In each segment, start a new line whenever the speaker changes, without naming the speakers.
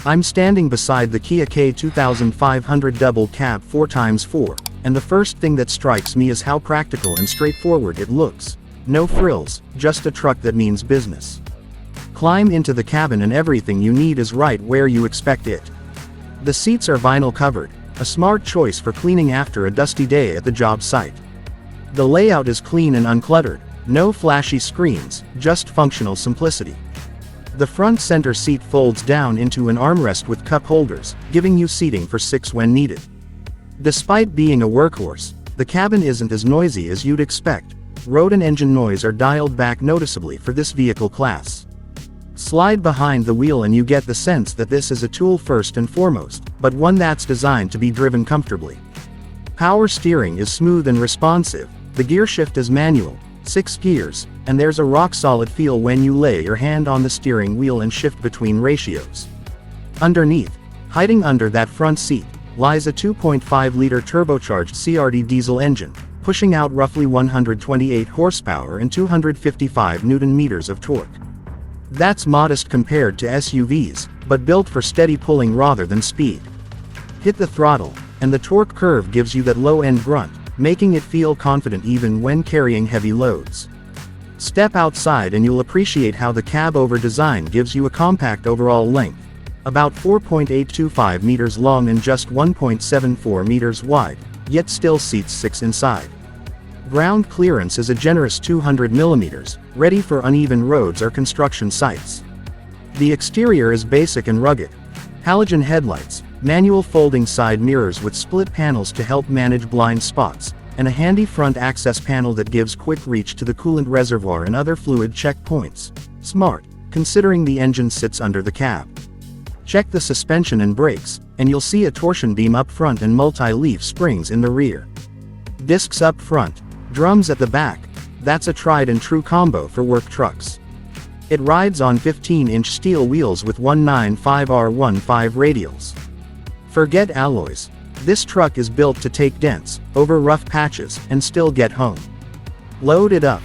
I'm standing beside the Kia K2500 Double Cab 4x4, and the first thing that strikes me is how practical and straightforward it looks. No frills, just a truck that means business. Climb into the cabin and everything you need is right where you expect it. The seats are vinyl covered, a smart choice for cleaning after a dusty day at the job site. The layout is clean and uncluttered, no flashy screens, just functional simplicity. The front center seat folds down into an armrest with cup holders, giving you seating for 6 when needed. Despite being a workhorse, the cabin isn't as noisy as you'd expect. Road and engine noise are dialed back noticeably for this vehicle class. Slide behind the wheel and you get the sense that this is a tool first and foremost, but one that's designed to be driven comfortably. Power steering is smooth and responsive, the gear shift is manual, 6 gears, and there's a rock-solid feel when you lay your hand on the steering wheel and shift between ratios. Underneath, hiding under that front seat, lies a 2.5-liter turbocharged CRD diesel engine, pushing out roughly 128 horsepower and 255 Nm of torque. That's modest compared to SUVs, but built for steady pulling rather than speed. Hit the throttle, and the torque curve gives you that low-end grunt, making it feel confident even when carrying heavy loads. Step outside and you'll appreciate how the cab-over design gives you a compact overall length, about 4.825 meters long and just 1.74 meters wide, yet still seats 6 inside. Ground clearance is a generous 200 millimeters, ready for uneven roads or construction sites. The exterior is basic and rugged. Halogen headlights, manual folding side mirrors with split panels to help manage blind spots, and a handy front access panel that gives quick reach to the coolant reservoir and other fluid checkpoints. Smart, considering the engine sits under the cab. Check the suspension and brakes, and you'll see a torsion beam up front and multi-leaf springs in the rear. Discs up front, drums at the back, that's a tried and true combo for work trucks. It rides on 15-inch steel wheels with 195R15 radials. Forget alloys. This truck is built to take dents, over rough patches, and still get home. Load it up.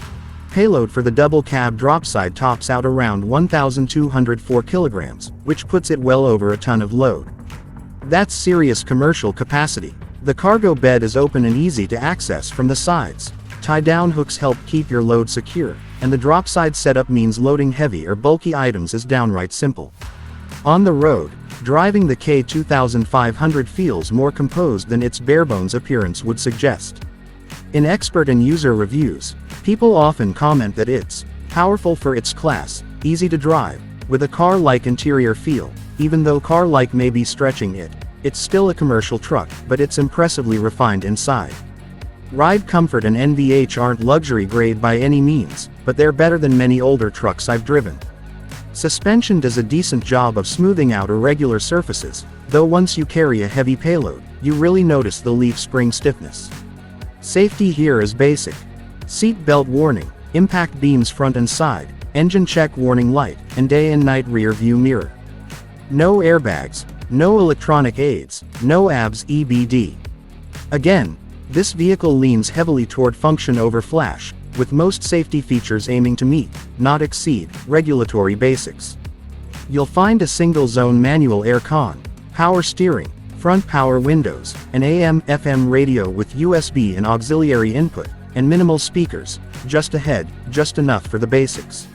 Payload for the double cab dropside tops out around 1,204 kilograms, which puts it well over a ton of load. That's serious commercial capacity. The cargo bed is open and easy to access from the sides. Tie-down hooks help keep your load secure, and the dropside setup means loading heavy or bulky items is downright simple. On the road, driving the K2500 feels more composed than its barebones appearance would suggest. In expert and user reviews, people often comment that it's powerful for its class, easy to drive, with a car-like interior feel. Even though car-like may be stretching it, it's still a commercial truck, but it's impressively refined inside. Ride comfort and NVH aren't luxury grade by any means, but they're better than many older trucks I've driven. Suspension does a decent job of smoothing out irregular surfaces, though once you carry a heavy payload, you really notice the leaf spring stiffness. Safety here is basic. Seat belt warning, impact beams front and side, engine check warning light, and day and night rear view mirror. No airbags, no electronic aids, no ABS EBD. Again, this vehicle leans heavily toward function over flash, with most safety features aiming to meet, not exceed, regulatory basics. You'll find a single-zone manual air-con, power steering, front power windows, an AM/FM radio with USB and auxiliary input, and minimal speakers, just ahead, just enough for the basics.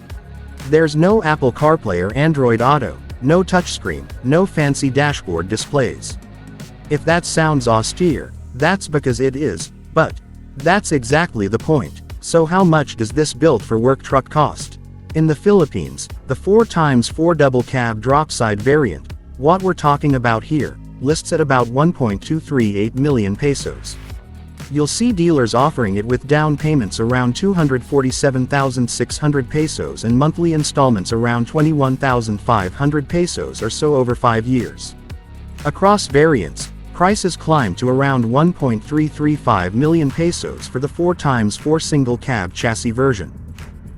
There's no Apple CarPlay or Android Auto, no touchscreen, no fancy dashboard displays. If that sounds austere, that's because it is, but that's exactly the point. So how much does this built-for-work truck cost? In the Philippines, the 4x4 double cab dropside variant, what we're talking about here, lists at about 1.238 million pesos. You'll see dealers offering it with down payments around 247,600 pesos and monthly installments around 21,500 pesos or so over 5 years. Across variants, prices climb to around 1.335 million pesos for the 4x4 single cab chassis version.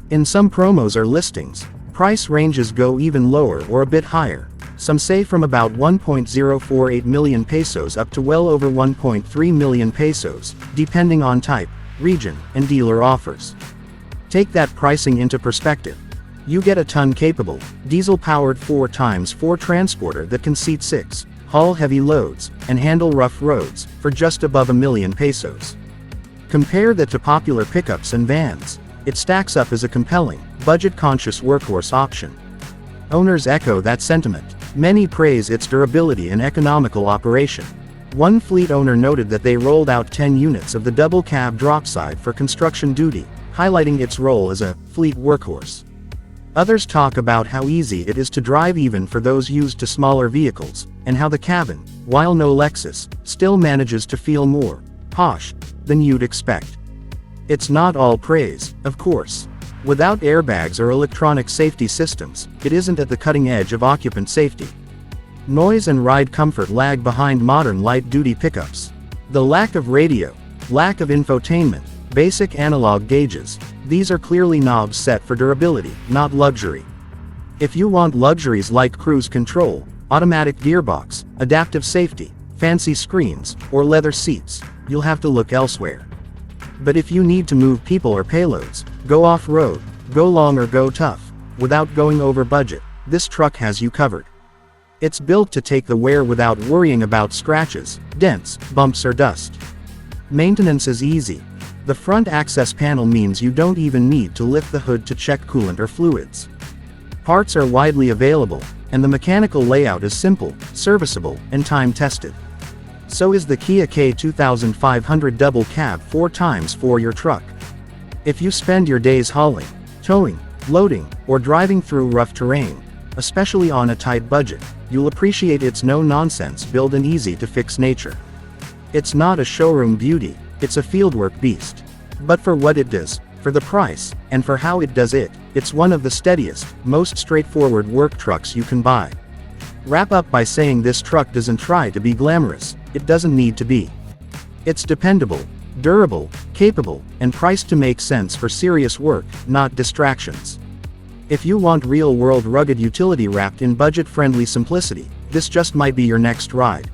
In some promos or listings, price ranges go even lower or a bit higher, some say from about 1.048 million pesos up to well over 1.3 million pesos, depending on type, region, and dealer offers. Take that pricing into perspective. You get a ton-capable, diesel-powered 4x4 transporter that can seat 6, haul heavy loads, and handle rough roads, for just above £1,000,000. Compare that to popular pickups and vans. It stacks up as a compelling, budget-conscious workhorse option. Owners echo that sentiment. Many praise its durability and economical operation. One fleet owner noted that they rolled out 10 units of the double cab dropside for construction duty, highlighting its role as a fleet workhorse. Others talk about how easy it is to drive even for those used to smaller vehicles, and how the cabin, while no Lexus, still manages to feel more posh than you'd expect. It's not all praise, of course. Without airbags or electronic safety systems, it isn't at the cutting edge of occupant safety. Noise and ride comfort lag behind modern light-duty pickups. The lack of radio, lack of infotainment, basic analog gauges, these are clearly knobs set for durability, not luxury. If you want luxuries like cruise control, automatic gearbox, adaptive safety, fancy screens, or leather seats, you'll have to look elsewhere. But if you need to move people or payloads, go off-road, go long or go tough, without going over budget, this truck has you covered. It's built to take the wear without worrying about scratches, dents, bumps or dust. Maintenance is easy. The front access panel means you don't even need to lift the hood to check coolant or fluids. Parts are widely available, and the mechanical layout is simple, serviceable, and time-tested. So is the Kia K2500 Double Cab 4x4 your truck. If you spend your days hauling, towing, loading, or driving through rough terrain, especially on a tight budget, you'll appreciate its no-nonsense build and easy-to-fix nature. It's not a showroom beauty, it's a fieldwork beast. But for what it does, for the price, and for how it does it, it's one of the steadiest, most straightforward work trucks you can buy. Wrap up by saying this truck doesn't try to be glamorous, it doesn't need to be. It's dependable, durable, capable, and priced to make sense for serious work, not distractions. If you want real-world rugged utility wrapped in budget-friendly simplicity, this just might be your next ride.